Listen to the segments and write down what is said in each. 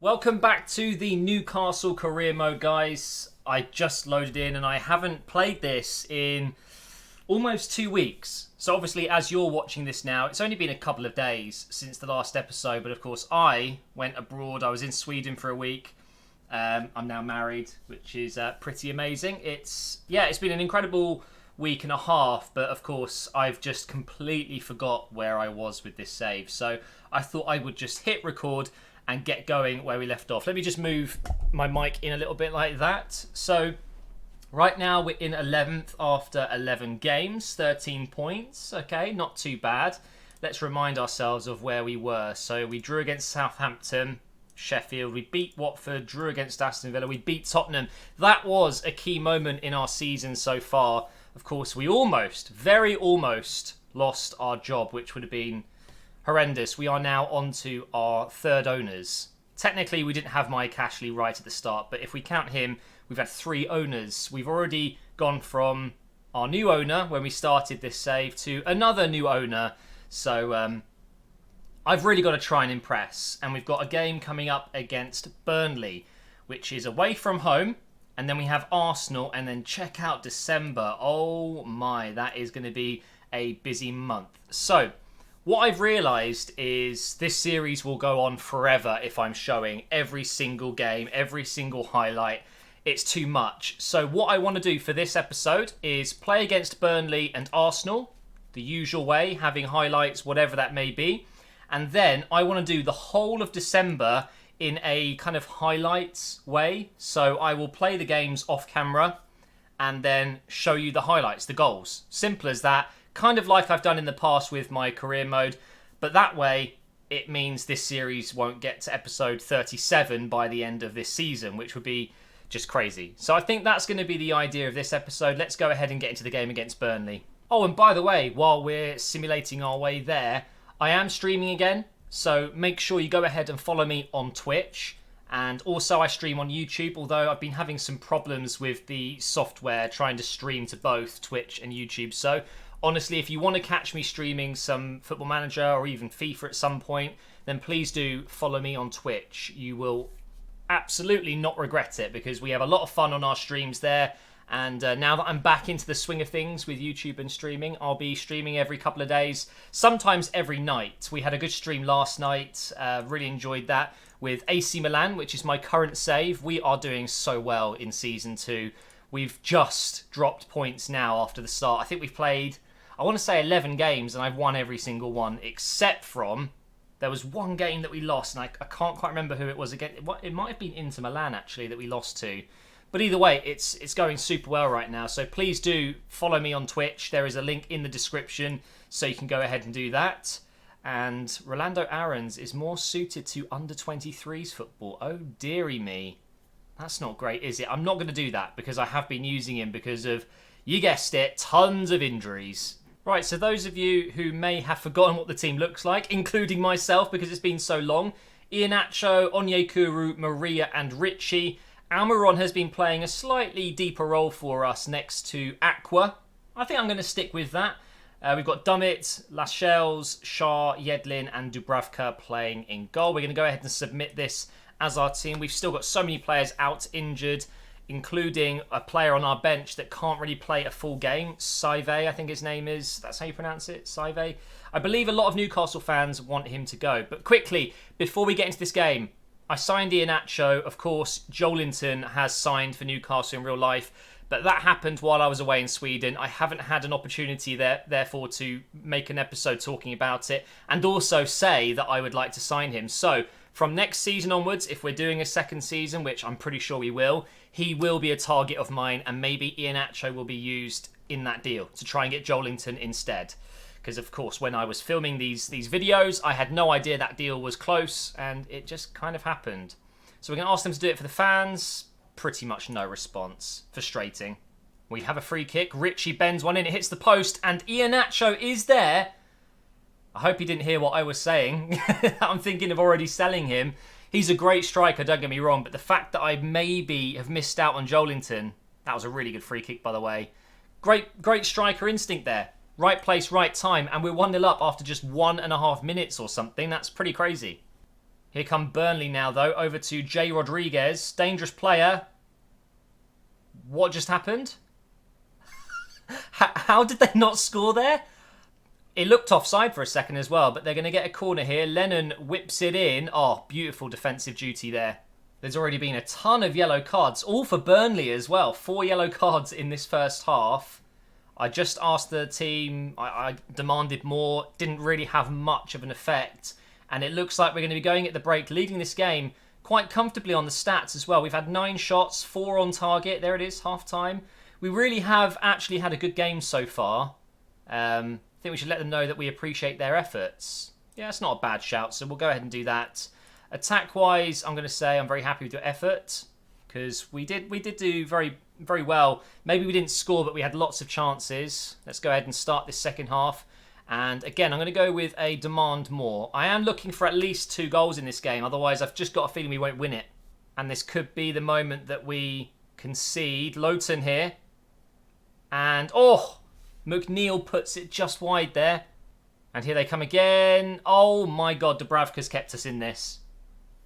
Welcome back to the Newcastle career mode, guys. I just loaded in and I haven't played this in almost 2 weeks. So obviously, as you're watching this now, it's only been a couple of days since the last episode. But of course, I went abroad. I was in Sweden for a week. I'm now married, which is pretty amazing. It's been an incredible week and a half. But of course, I've just completely forgot where I was with this save. So I thought I would just hit record and get going where we left off. Let me just move my mic in a little bit like that. So right now we're in 11th after 11 games, 13 points. Okay, not too bad. Let's remind ourselves of where we were. So we drew against Southampton, Sheffield. We beat Watford, drew against Aston Villa. We beat Tottenham. That was a key moment in our season so far. Of course, we very almost lost our job, which would have been horrendous. We are now on to our third owners. Technically, we didn't have Mike Ashley right at the start, but if we count him, we've had 3 owners. We've already gone from our new owner when we started this save to another new owner. So I've really got to try and impress. And we've got a game coming up against Burnley, which is away from home. And then we have Arsenal, and then check out December. Oh my, that is going to be a busy month. So what I've realised is this series will go on forever if I'm showing every single game, every single highlight. It's too much. So what I want to do for this episode is play against Burnley and Arsenal, the usual way, having highlights, whatever that may be. And then I want to do the whole of December in a kind of highlights way. So I will play the games off camera and then show you the highlights, the goals. Simple as that. Kind of like I've done in the past with my career mode, but that way it means this series won't get to episode 37 by the end of this season, which would be just crazy. So I think that's going to be the idea of this episode. Let's go ahead and get into the game against Burnley. Oh, and by the way, while we're simulating our way there, I am streaming again, so make sure you go ahead and follow me on Twitch. And also I stream on YouTube, although I've been having some problems with the software trying to stream to both Twitch and YouTube. So honestly, if you want to catch me streaming some Football Manager or even FIFA at some point, then please do follow me on Twitch. You will absolutely not regret it because we have a lot of fun on our streams there. And now that I'm back into the swing of things with YouTube and streaming, I'll be streaming every couple of days, sometimes every night. We had a good stream last night, really enjoyed that, with AC Milan, which is my current save. We are doing so well in Season 2. We've just dropped points now after the start. I think we've played, I want to say 11 games, and I've won every single one, except from, there was one game that we lost, and I can't quite remember who it was again. It might have been Inter Milan, actually, that we lost to. But either way, it's going super well right now. So please do follow me on Twitch. There is a link in the description, so you can go ahead and do that. And Rolando Aarons is more suited to under-23s football. Oh, dearie me. That's not great, is it? I'm not going to do that, because I have been using him because of, you guessed it, tons of injuries. Right, so those of you who may have forgotten what the team looks like, including myself because it's been so long, Iheanacho, Onyekuru, Maria and Richie. Almiron has been playing a slightly deeper role for us next to Aqua. I think I'm going to stick with that. We've got Dummett, Lascelles, Shah, Yedlin and Dubravka playing in goal. We're going to go ahead and submit this as our team. We've still got so many players out injured, including a player on our bench that can't really play a full game. Saive, I think his name is. That's how you pronounce it, Saive. I believe a lot of Newcastle fans want him to go. But quickly, before we get into this game, I signed Iheanacho. Of course, Joelinton has signed for Newcastle in real life, but that happened while I was away in Sweden. I haven't had an opportunity therefore to make an episode talking about it and also say that I would like to sign him. So from next season onwards, if we're doing a second season, which I'm pretty sure we will, he will be a target of mine, and maybe Iheanacho will be used in that deal to try and get Joelinton instead. Because, of course, when I was filming these videos, I had no idea that deal was close, and it just kind of happened. So we're going to ask them to do it for the fans. Pretty much no response. Frustrating. We have a free kick. Richie bends one in. It hits the post, and Iheanacho is there. I hope he didn't hear what I was saying. I'm thinking of already selling him. He's a great striker, don't get me wrong, but the fact that I maybe have missed out on Joelinton, that was a really good free kick, by the way. Great striker instinct there. Right place, right time, and we're 1-0 up after just 1.5 minutes or something. That's pretty crazy. Here come Burnley now, though. Over to Jay Rodriguez. Dangerous player. What just happened? How did they not score there? It looked offside for a second as well, but they're going to get a corner here. Lennon whips it in. Oh, beautiful defensive duty there. There's already been a ton of yellow cards, all for Burnley as well. 4 yellow cards in this first half. I just asked the team, I demanded more, didn't really have much of an effect. And it looks like we're going to be going at the break, leading this game quite comfortably on the stats as well. We've had 9 shots, 4 on target. There it is, half-time. We really have actually had a good game so far. I think we should let them know that we appreciate their efforts. Yeah, it's not a bad shout, so we'll go ahead and do that. Attack-wise, I'm going to say I'm very happy with your effort, because we did do very, very well. Maybe we didn't score, but we had lots of chances. Let's go ahead and start this second half. And again, I'm going to go with a demand more. I am looking for at least 2 goals in this game, otherwise I've just got a feeling we won't win it. And this could be the moment that we concede. Lowton here. And, oh, McNeil puts it just wide there. And here they come again. Oh my God, Dubravka's kept us in this.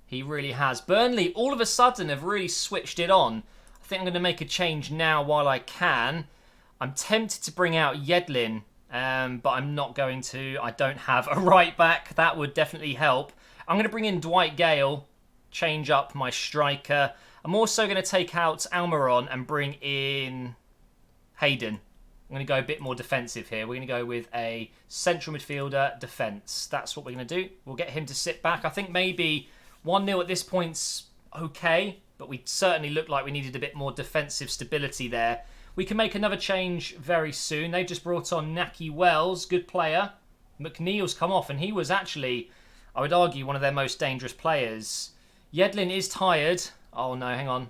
He really has. Burnley, all of a sudden, have really switched it on. I think I'm going to make a change now while I can. I'm tempted to bring out Yedlin, but I'm not going to. I don't have a right back. That would definitely help. I'm going to bring in Dwight Gale, change up my striker. I'm also going to take out Almiron and bring in Hayden. I'm going to go a bit more defensive here. We're going to go with a central midfielder defence. That's what we're going to do. We'll get him to sit back. I think maybe 1-0 at this point's okay, but we certainly looked like we needed a bit more defensive stability there. We can make another change very soon. They just brought on Naki Wells, good player. McNeil's come off, and he was actually, I would argue, one of their most dangerous players. Yedlin is tired. Oh no, hang on.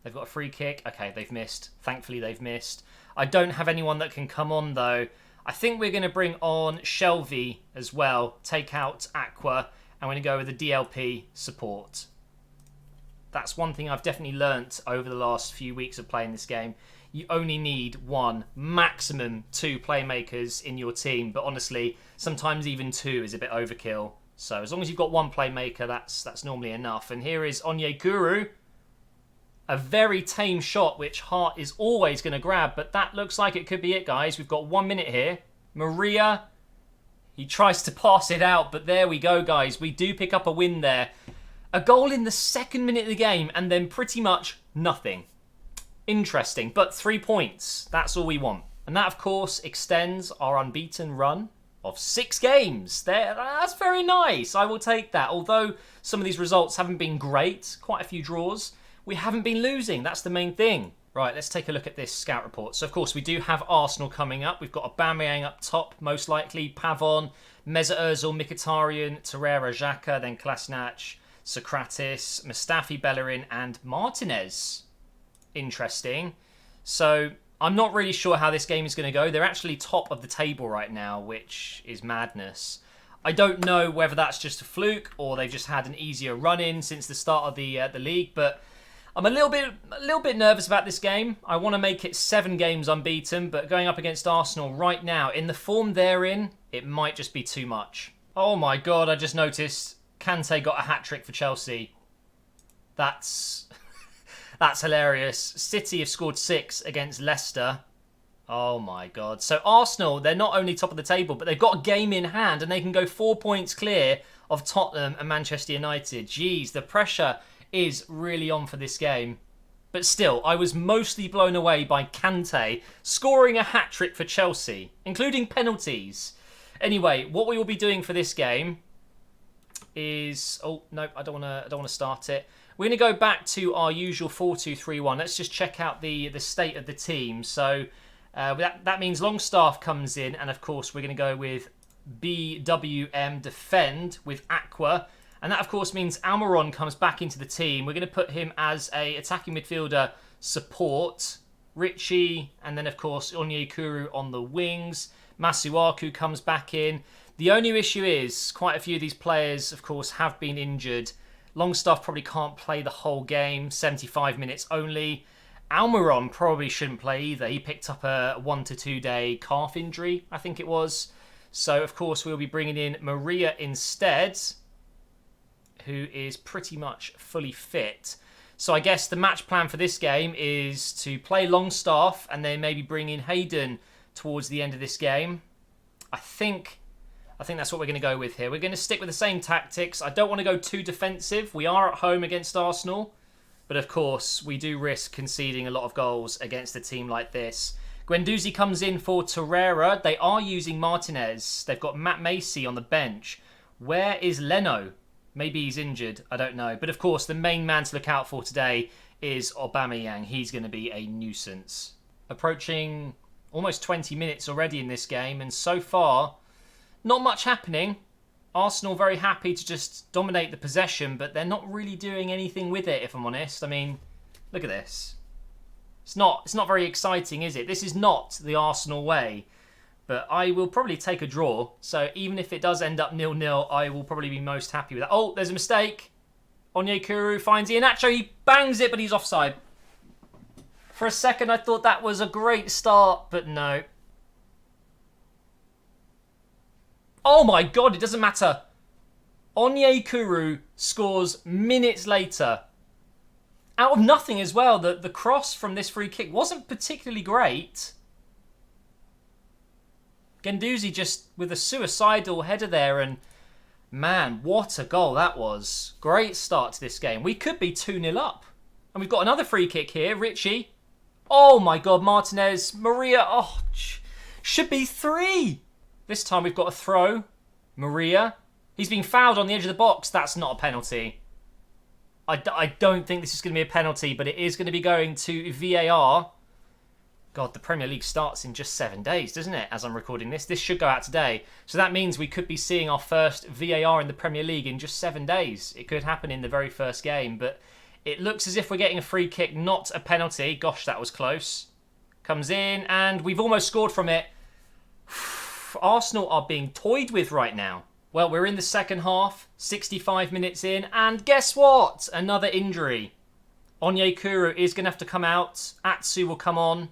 They've got a free kick. Okay, they've missed. Thankfully, they've missed. I don't have anyone that can come on, though. I think we're going to bring on Shelvey as well. Take out Aqua. I'm going to go with the DLP support. That's one thing I've definitely learnt over the last few weeks of playing this game. You only need 1, maximum 2 playmakers in your team. But honestly, sometimes even 2 is a bit overkill. So as long as you've got 1 playmaker, that's normally enough. And here is Onyekuru. A very tame shot, which Hart is always going to grab. But that looks like it could be it, guys. We've got 1 minute here. Maria. He tries to pass it out, but there we go, guys. We do pick up a win there. A goal in the 2nd minute of the game, and then pretty much nothing. Interesting, but 3 points. That's all we want. And that, of course, extends our unbeaten run of 6 games. That's very nice. I will take that. Although some of these results haven't been great, quite a few draws, we haven't been losing. That's the main thing. Right, let's take a look at this scout report. So, of course, we do have Arsenal coming up. We've got Aubameyang up top, most likely. Pavon, Mesut Ozil, Mkhitaryan, Torreira, Xhaka, then Kolasinac, Socrates, Mustafi, Bellerin, and Martinez. Interesting. So, I'm not really sure how this game is going to go. They're actually top of the table right now, which is madness. I don't know whether that's just a fluke or they've just had an easier run-in since the start of the league, but I'm a little bit nervous about this game. I want to make it 7 games unbeaten, but going up against Arsenal right now, in the form they're in, it might just be too much. Oh my God, I just noticed Kante got a hat-trick for Chelsea. That's hilarious. City have scored 6 against Leicester. Oh my God. So Arsenal, they're not only top of the table, but they've got a game in hand and they can go 4 points clear of Tottenham and Manchester United. Jeez, the pressure is really on for this game. But still, I was mostly blown away by Kante scoring a hat-trick for Chelsea, including penalties. Anyway, what we will be doing for this game is... Oh, no, I don't want to start it. We're going to go back to our usual 4-2-3-1. Let's just check out the state of the team. So that means Longstaff comes in, and of course we're going to go with BWM defend with Aqua. And that, of course, means Almiron comes back into the team. We're going to put him as a attacking midfielder support. Richie, and then, of course, Onyekuru on the wings. Masuaku comes back in. The only issue is quite a few of these players, of course, have been injured. Longstaff probably can't play the whole game, 75 minutes only. Almiron probably shouldn't play either. He picked up a 1 to 2 day calf injury, I think it was. So, of course, we'll be bringing in Maria instead. who is pretty much fully fit. So I guess the match plan for this game is to play Longstaff and then maybe bring in Hayden towards the end of this game. I think that's what we're going to go with here. We're going to stick with the same tactics. I don't want to go too defensive. We are at home against Arsenal. But of course, we do risk conceding a lot of goals against a team like this. Guendouzi comes in for Torreira. They are using Martinez. They've got Matt Macy on the bench. Where is Leno? Maybe he's injured. I don't know. But of course, the main man to look out for today is Aubameyang. He's going to be a nuisance. Approaching almost 20 minutes already in this game. And so far, not much happening. Arsenal very happy to just dominate the possession, but they're not really doing anything with it, if I'm honest. I mean, look at this. It's not very exciting, is it? This is not the Arsenal way. But I will probably take a draw. So even if it does end up 0-0, I will probably be most happy with that. Oh, there's a mistake. Onyekuru finds Iheanacho. He bangs it, but he's offside. For a second, I thought that was a great start, but no. Oh my God, it doesn't matter. Onyekuru scores minutes later. Out of nothing as well. The cross from this free kick wasn't particularly great. Guendouzi just with a suicidal header there, and man, what a goal that was. Great start to this game. We could be 2-0 up. And we've got another free kick here. Richie. Oh my God, Martinez. Maria. Oh, should be 3. This time we've got a throw. Maria. He's being fouled on the edge of the box. That's not a penalty. I don't think this is going to be a penalty, but it is going to be going to VAR. God, the Premier League starts in just 7 days, doesn't it? As I'm recording this. This should go out today. So that means we could be seeing our first VAR in the Premier League in just 7 days. It could happen in the very first game, but it looks as if we're getting a free kick, not a penalty. Gosh, that was close. Comes in, and we've almost scored from it. Arsenal are being toyed with right now. Well, we're in the second half, 65 minutes in, and guess what? Another injury. Onyekuru is going to have to come out. Atsu will come on.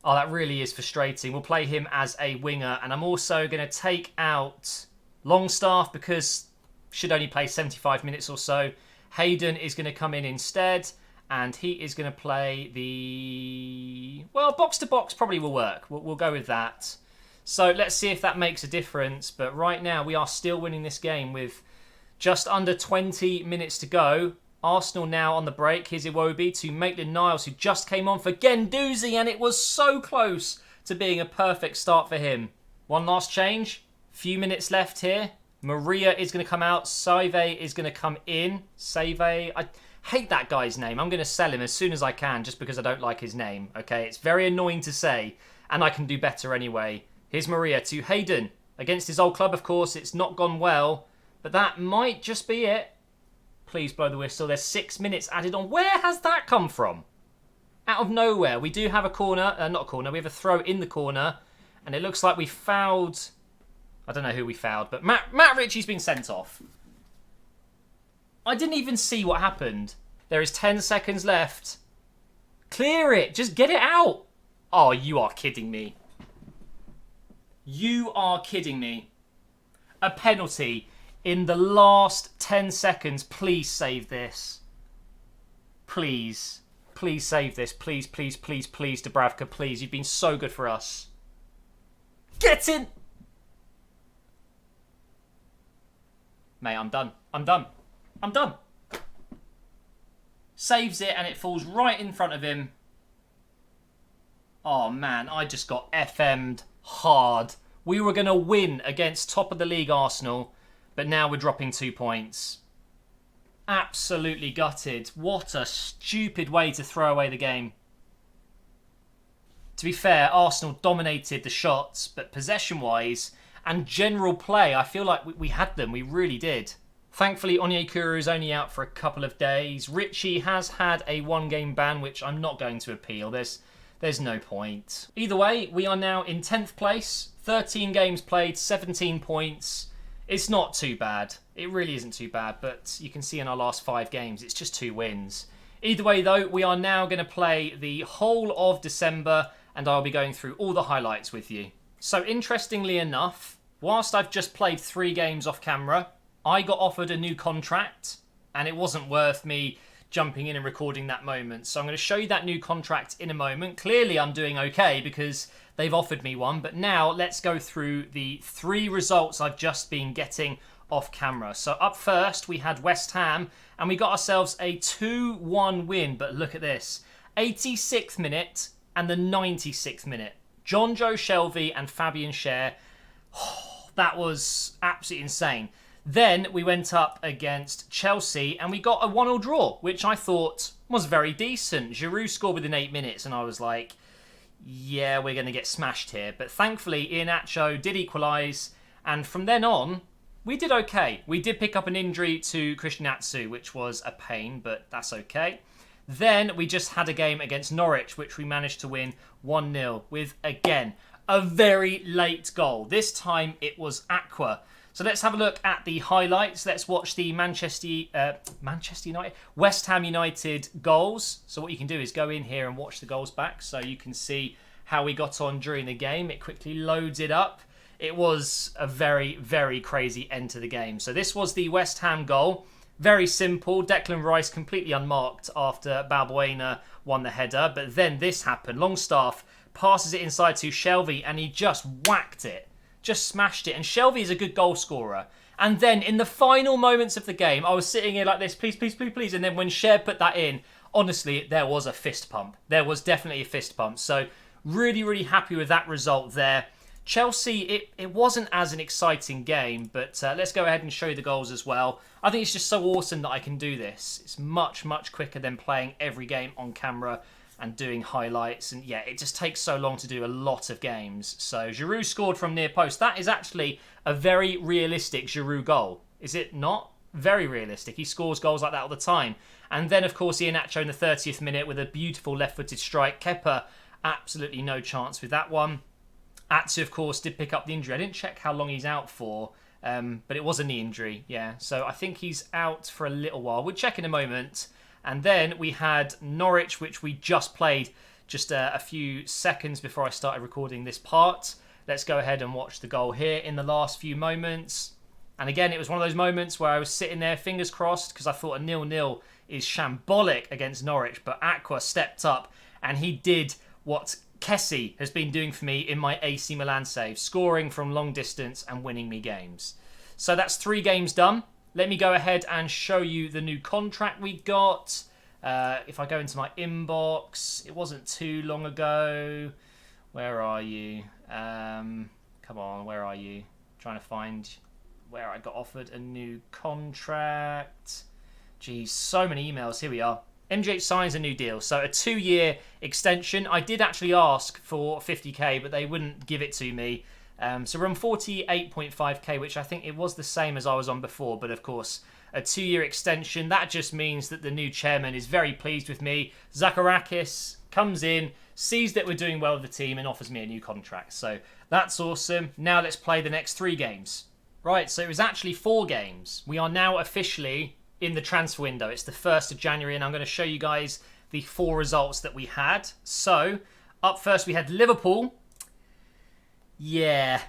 Oh, that really is frustrating. We'll play him as a winger, and I'm also going to take out Longstaff because should only play 75 minutes or so. Hayden is going to come in instead, and he is going to play the... Well, box-to-box probably will work. We'll go with that. So let's see if that makes a difference. But right now, we are still winning this game with just under 20 minutes to go. Arsenal now on the break. Here's Iwobi to Maitland-Niles, who just came on for Guendouzi, and it was so close to being a perfect start for him. One last change. Few minutes left here. Maria is going to come out. Saive is going to come in. Saive, I hate that guy's name. I'm going to sell him as soon as I can just because I don't like his name. Okay, it's very annoying to say, and I can do better anyway. Here's Maria to Hayden. Against his old club, of course. It's not gone well, but that might just be it. Please blow the whistle. There's 6 minutes added on. Where has that come from? Out of nowhere. We do have a corner. Not a corner. We have a throw in the corner. And it looks like we fouled... I don't know who we fouled, but Matt Ritchie's been sent off. I didn't even see what happened. There is 10 seconds left. Clear it. Just get it out. Oh, you are kidding me. You are kidding me. A penalty in the last 10 seconds. Please save this. Please. Please save this. Please, please, please, please, Dubravka, please. You've been so good for us. Get in! Mate, I'm done. I'm done. I'm done. Saves it and it falls right in front of him. Oh, man, I just got FM'd hard. We were going to win against top of the league Arsenal, but now we're dropping 2 points. Absolutely gutted. What a stupid way to throw away the game. To be fair, Arsenal dominated the shots, but possession-wise and general play, I feel like we had them. We really did. Thankfully, Onyekuru is only out for a couple of days. Richie has had a 1-game ban, which I'm not going to appeal. There's no point. Either way, we are now in 10th place. 13 games played, 17 points. It's not too bad. It really isn't too bad, but you can see in our last 5 games, it's just 2 wins. Either way, though, we are now going to play the whole of December, and I'll be going through all the highlights with you. So, interestingly enough, whilst I've just played 3 games off camera, I got offered a new contract and it wasn't worth me jumping in and recording that moment. So I'm going to show you that new contract in a moment. Clearly I'm doing okay because they've offered me one. But now let's go through the 3 results I've just been getting off camera. So up first we had West Ham and we got ourselves a 2-1 win. But look at this. 86th minute and the 96th minute. John Joe Shelvey and Fabian Schär. That was absolutely insane. Then we went up against Chelsea and we got a 1-1 draw, which I thought was very decent. Giroud scored within 8 minutes and I was like, yeah, we're going to get smashed here. But thankfully, Iheanacho did equalise, and from then on, we did okay. We did pick up an injury to Christian Atsu, which was a pain, but that's okay. Then we just had a game against Norwich, which we managed to win 1-0 with, again, a very late goal. This time it was Aqua. So let's have a look at the highlights. Let's watch the West Ham United goals. So what you can do is go in here and watch the goals back so you can see how we got on during the game. It quickly loads it up. It was a very, very crazy end to the game. So this was the West Ham goal. Very simple. Declan Rice completely unmarked after Balbuena won the header. But then this happened. Longstaff passes it inside to Shelvey and he just whacked it. Just smashed it. And Shelvey is a good goal scorer. And then in the final moments of the game, I was sitting here like this, please, please, please, please. And then when Schär put that in, honestly, there was a fist pump. There was definitely a fist pump. So really, really happy with that result there. Chelsea, it wasn't as an exciting game, but let's go ahead and show you the goals as well. I think it's just so awesome that I can do this. It's much, much quicker than playing every game on camera and doing highlights. And yeah, it just takes so long to do a lot of games. So Giroud scored from near post. That is actually a very realistic Giroud goal. Is it not? Very realistic. He scores goals like that all the time. And then, of course, Iheanacho in the 30th minute with a beautiful left-footed strike. Kepa, absolutely no chance with that one. Atsu, of course, did pick up the injury. I didn't check how long he's out for, but it was a knee injury, yeah. So I think he's out for a little while. We'll check in a moment. And then we had Norwich, which we just played just a few seconds before I started recording this part. Let's go ahead and watch the goal here in the last few moments. And again, it was one of those moments where I was sitting there, fingers crossed, because I thought a 0-0 is shambolic against Norwich. But Aqua stepped up and he did what Kessie has been doing for me in my AC Milan save, scoring from long distance and winning me games. So that's 3 games done. Let me go ahead and show you the new contract we got. If I go into my inbox, it wasn't too long ago. Where are you? Come on, where are you? Trying to find where I got offered a new contract. Geez, so many emails. Here we are. MGH signs a new deal, so a 2-year extension. I did actually ask for 50k, but they wouldn't give it to me. So we're on 48.5k, which I think it was the same as I was on before, but of course, a 2-year extension. That just means that the new chairman is very pleased with me. Zacharakis comes in, sees that we're doing well with the team, and offers me a new contract. So that's awesome. Now let's play the next 3 games. Right, so it was actually 4 games. We are now officially in the transfer window. It's the 1st of January, and I'm going to show you guys the 4 results that we had. So, up first we had Liverpool. Yeah,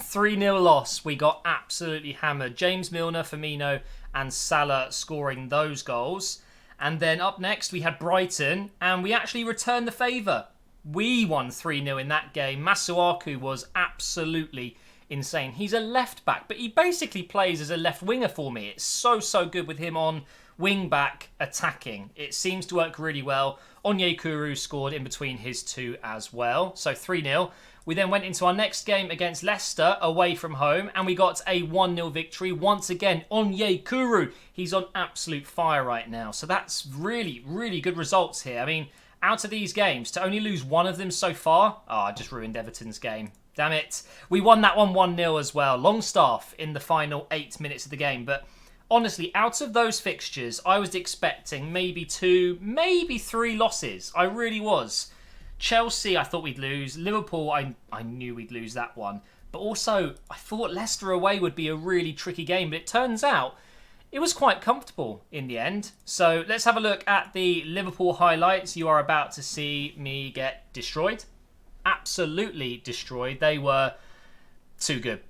3-0 loss. We got absolutely hammered. James Milner, Firmino, and Salah scoring those goals. And then up next we had Brighton, and we actually returned the favour. We won 3-0 in that game. Masuaku was absolutely insane. He's a left back, but he basically plays as a left winger for me. It's so good with him on wing back attacking. It seems to work really well. Onyekuru scored in between his 2 as well. So 3-0. We then went into our next game against Leicester away from home, and we got a 1-0 victory. Once again, Onyekuru. He's on absolute fire right now. So that's really, really good results here. I mean, out of these games, to only lose one of them so far, I just ruined Everton's game. Damn it. We won that one 1-0 as well. Longstaff in the final 8 minutes of the game. But honestly, out of those fixtures, I was expecting maybe 2, maybe 3 losses. I really was. Chelsea, I thought we'd lose. Liverpool, I knew we'd lose that one. But also, I thought Leicester away would be a really tricky game. But it turns out it was quite comfortable in the end. So let's have a look at the Liverpool highlights. You are about to see me get destroyed. Absolutely destroyed. They were too good.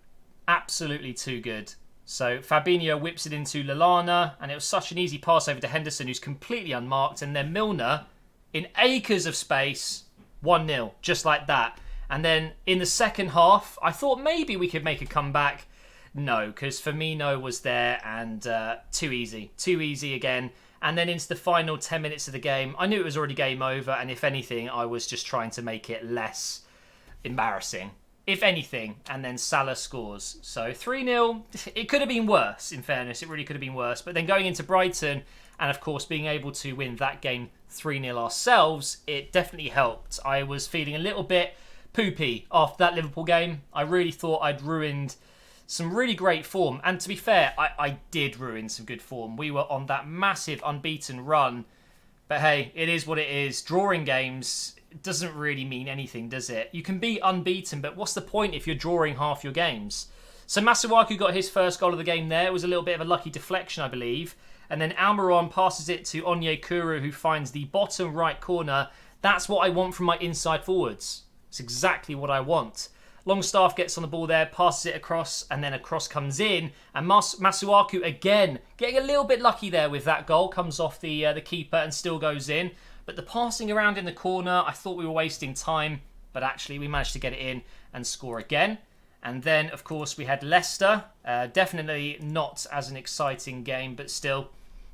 Absolutely too good. So Fabinho whips it into Lallana, and it was such an easy pass over to Henderson, who's completely unmarked, and then Milner, in acres of space, 1-0, just like that. And then in the second half, I thought maybe we could make a comeback. No, because Firmino was there, and too easy again. And then into the final 10 minutes of the game, I knew it was already game over, and if anything, I was just trying to make it less embarrassing. If anything, and then Salah scores. So 3-0, it could have been worse, in fairness. It really could have been worse. But then going into Brighton, and of course being able to win that game 3-0 ourselves, it definitely helped. I was feeling a little bit poopy after that Liverpool game. I really thought I'd ruined some really great form. And to be fair, I did ruin some good form. We were on that massive unbeaten run. But hey, it is what it is. Drawing games doesn't really mean anything, does it? You can be unbeaten, but what's the point if you're drawing half your games? So Masuaku got his first goal of the game there. It was a little bit of a lucky deflection, I believe. And then Almiron passes it to Onyekuru, who finds the bottom right corner. That's what I want from my inside forwards. It's exactly what I want. Longstaff gets on the ball there, passes it across, and then a cross comes in. And Masuaku, again, getting a little bit lucky there with that goal. Comes off the keeper and still goes in. But the passing around in the corner, I thought we were wasting time. But actually, we managed to get it in and score again. And then, of course, we had Leicester. Definitely not as an exciting game, but still,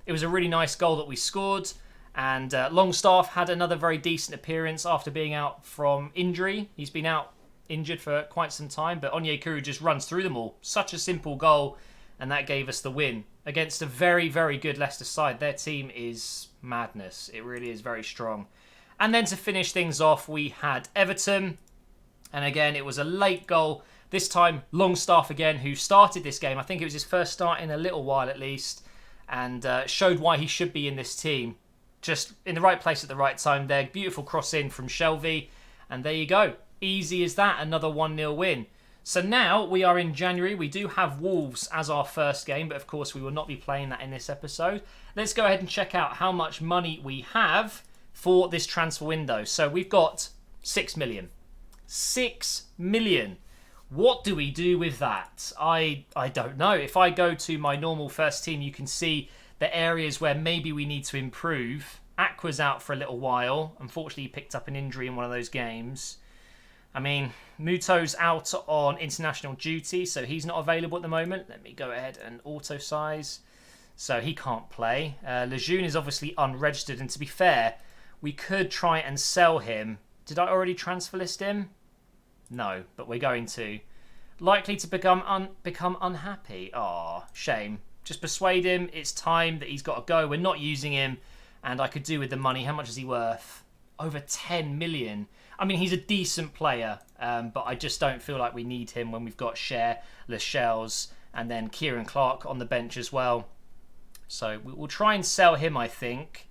it was a really nice goal that we scored. And Longstaff had another very decent appearance after being out from injury. He's been out injured for quite some time, but Onyekuru just runs through them all. Such a simple goal, and that gave us the win against a very, very good Leicester side. Their team is madness. It really is very strong. And then to finish things off, we had Everton. And again, it was a late goal. This time, Longstaff again, who started this game. I think it was his first start in a little while at least, and showed why he should be in this team. Just in the right place at the right time there. Beautiful cross in from Shelvey. And there you go. Easy as that. Another 1-0 win. So now we are in January. We do have Wolves as our first game, but of course we will not be playing that in this episode. Let's go ahead and check out how much money we have for this transfer window. So we've got 6 million. 6 million. What do we do with that? I don't know. If I go to my normal first team, you can see the areas where maybe we need to improve. Aqua's out for a little while. Unfortunately, he picked up an injury in one of those games. I mean, Muto's out on international duty, so he's not available at the moment. Let me go ahead and auto-size. So he can't play. Lejeune is obviously unregistered, and to be fair, we could try and sell him. Did I already transfer list him? No, but we're going to. Likely to become unhappy. Aw, shame. Just persuade him. It's time that he's got to go. We're not using him, and I could do with the money. How much is he worth? Over 10 million. I mean, he's a decent player, but I just don't feel like we need him when we've got Cher, Lascelles, and then Kieran Clark on the bench as well. So we'll try and sell him, I think.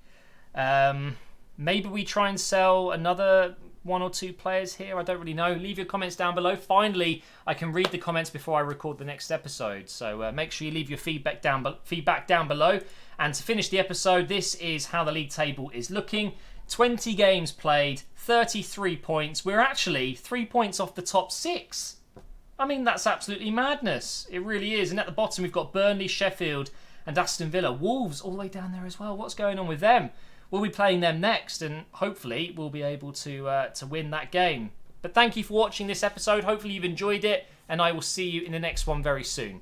Maybe we try and sell another 1 or 2 players here. I don't really know. Leave your comments down below. Finally, I can read the comments before I record the next episode. So make sure you leave your feedback down below. And to finish the episode, this is how the league table is looking. 20 games played, 33 points. We're actually 3 points off the top 6. I mean, that's absolutely madness. It really is. And at the bottom, we've got Burnley, Sheffield, and Aston Villa. Wolves all the way down there as well. What's going on with them? We'll be playing them next, and hopefully we'll be able to win that game. But thank you for watching this episode. Hopefully you've enjoyed it, and I will see you in the next one very soon.